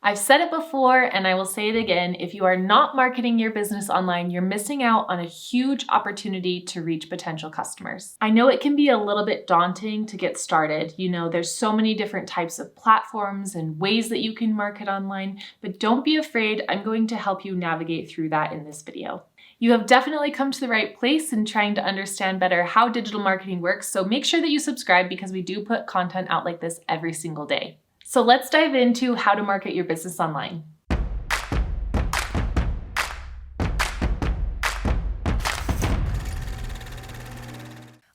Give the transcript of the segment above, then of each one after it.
I've said it before and I will say it again, if you are not marketing your business online, you're missing out on a huge opportunity to reach potential customers. I know it can be a little bit daunting to get started. There's so many different types of platforms and ways that you can market online, but don't be afraid. I'm going to help you navigate through that in this video. You have definitely come to the right place in trying to understand better how digital marketing works, so make sure that you subscribe because we do put content out like this every single day. So let's dive into how to market your business online.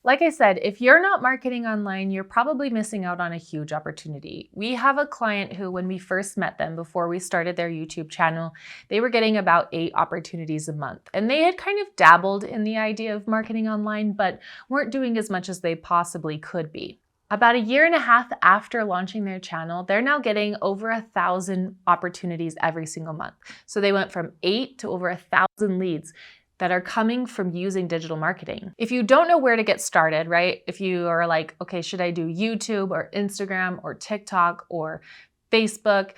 Like I said, if you're not marketing online, you're probably missing out on a huge opportunity. We have a client who, when we first met them before we started their YouTube channel, they were getting about 8 opportunities a month. And they had kind of dabbled in the idea of marketing online, but weren't doing as much as they possibly could be. About a year and a half after launching their channel, they're now getting over 1,000 opportunities every single month. So they went from 8 to over 1,000 leads that are coming from using digital marketing. If you don't know where to get started, right? If you are like, okay, should I do YouTube or Instagram or TikTok or Facebook?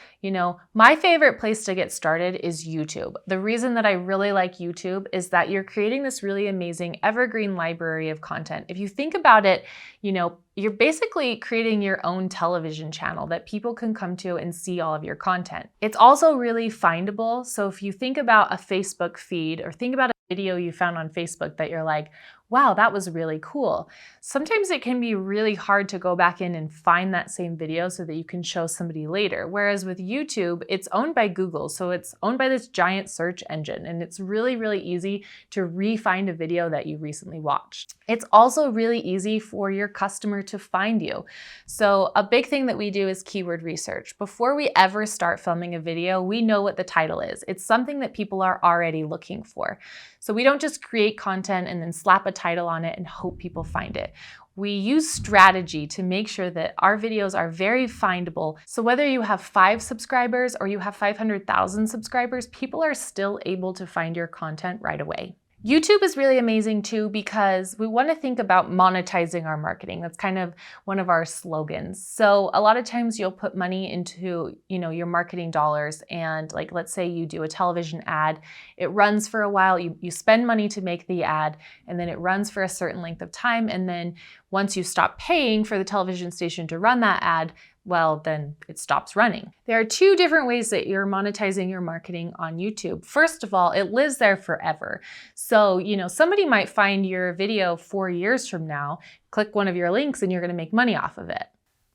My favorite place to get started is YouTube. The reason that I really like YouTube is that you're creating this really amazing evergreen library of content. If you think about it, you're basically creating your own television channel that people can come to and see all of your content. It's also really findable. So if you think about a Facebook feed or think about a video you found on Facebook that you're like, wow, that was really cool. Sometimes it can be really hard to go back in and find that same video so that you can show somebody later. Whereas with YouTube, it's owned by Google. So it's owned by this giant search engine, and it's really, really easy to re-find a video that you recently watched. It's also really easy for your customer to find you. So a big thing that we do is keyword research. Before we ever start filming a video, we know what the title is. It's something that people are already looking for. So we don't just create content and then slap a title on it and hope people find it. We use strategy to make sure that our videos are very findable. So whether you have 5 subscribers or you have 500,000 subscribers, people are still able to find your content right away. YouTube is really amazing too because we want to think about monetizing our marketing. That's kind of one of our slogans. So a lot of times you'll put money into, your marketing dollars, and like, let's say you do a television ad, it runs for a while, you spend money to make the ad, and then it runs for a certain length of time. And then once you stop paying for the television station to run that ad, well, then it stops running. There are 2 different ways that you're monetizing your marketing on YouTube. First of all, it lives there forever. So, somebody might find your video 4 years from now, click one of your links, and you're going to make money off of it.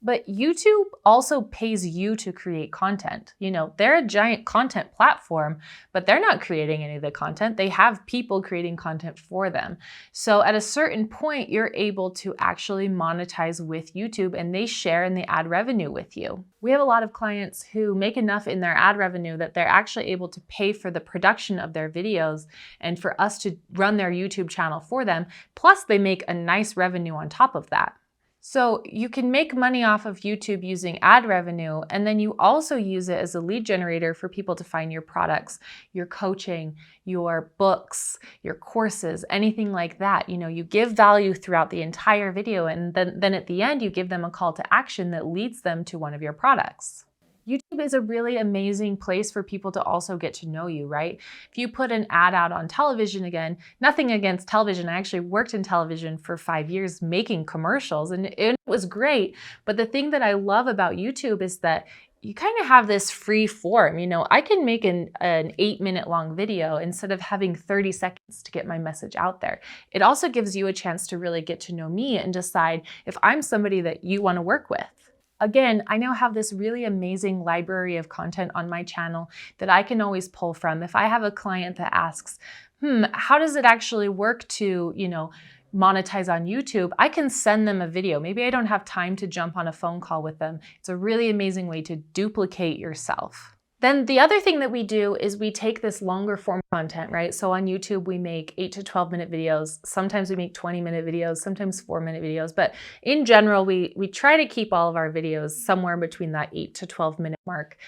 But YouTube also pays you to create content. They're a giant content platform, but they're not creating any of the content. They have people creating content for them. So at a certain point, you're able to actually monetize with YouTube, and they share in the ad revenue with you. We have a lot of clients who make enough in their ad revenue that they're actually able to pay for the production of their videos and for us to run their YouTube channel for them. Plus, they make a nice revenue on top of that. So you can make money off of YouTube using ad revenue, and then you also use it as a lead generator for people to find your products, your coaching, your books, your courses, anything like that. You give value throughout the entire video, and then at the end, you give them a call to action that leads them to one of your products. YouTube is a really amazing place for people to also get to know you, right? If you put an ad out on television, again, nothing against television. I actually worked in television for 5 years making commercials, and it was great. But the thing that I love about YouTube is that you kind of have this free form. I can make an 8-minute long video instead of having 30 seconds to get my message out there. It also gives you a chance to really get to know me and decide if I'm somebody that you want to work with. Again, I now have this really amazing library of content on my channel that I can always pull from. If I have a client that asks, how does it actually work to, monetize on YouTube, I can send them a video. Maybe I don't have time to jump on a phone call with them. It's a really amazing way to duplicate yourself. Then the other thing that we do is we take this longer form content, right? So on YouTube, we make 8 to 12-minute videos. Sometimes we make 20-minute videos, sometimes 4-minute videos. But in general, we try to keep all of our videos somewhere between that 8 to 12-minute mark.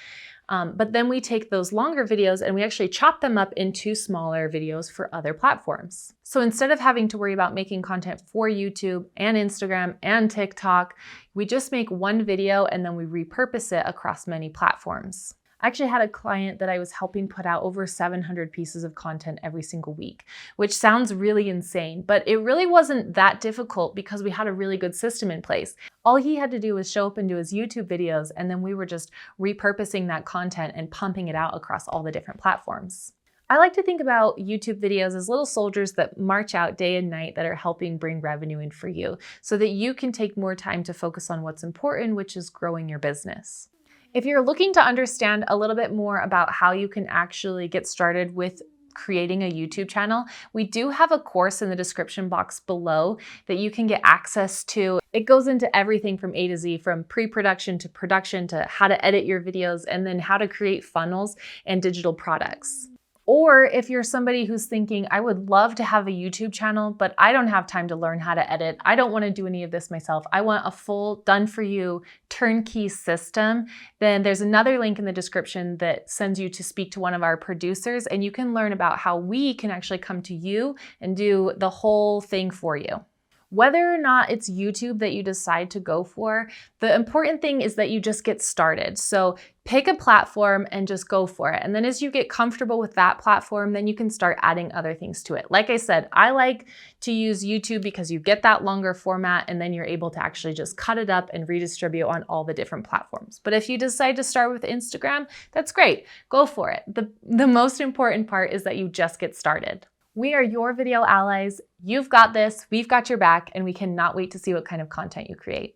But then we take those longer videos and we actually chop them up into smaller videos for other platforms. So instead of having to worry about making content for YouTube and Instagram and TikTok, we just make one video and then we repurpose it across many platforms. I actually had a client that I was helping put out over 700 pieces of content every single week, which sounds really insane, but it really wasn't that difficult because we had a really good system in place. All he had to do was show up and do his YouTube videos, and then we were just repurposing that content and pumping it out across all the different platforms. I like to think about YouTube videos as little soldiers that march out day and night that are helping bring revenue in for you so that you can take more time to focus on what's important, which is growing your business. If you're looking to understand a little bit more about how you can actually get started with creating a YouTube channel, we do have a course in the description box below that you can get access to. It goes into everything from A to Z, from pre-production to production to how to edit your videos and then how to create funnels and digital products. Or if you're somebody who's thinking, I would love to have a YouTube channel, but I don't have time to learn how to edit. I don't want to do any of this myself. I want a full done for you turnkey system. Then there's another link in the description that sends you to speak to one of our producers, and you can learn about how we can actually come to you and do the whole thing for you. Whether or not it's YouTube that you decide to go for, the important thing is that you just get started. So pick a platform and just go for it. And then as you get comfortable with that platform, then you can start adding other things to it. Like I said, I like to use YouTube because you get that longer format and then you're able to actually just cut it up and redistribute on all the different platforms. But if you decide to start with Instagram, that's great. Go for it. The most important part is that you just get started. We are your video allies. You've got this, we've got your back, and we cannot wait to see what kind of content you create.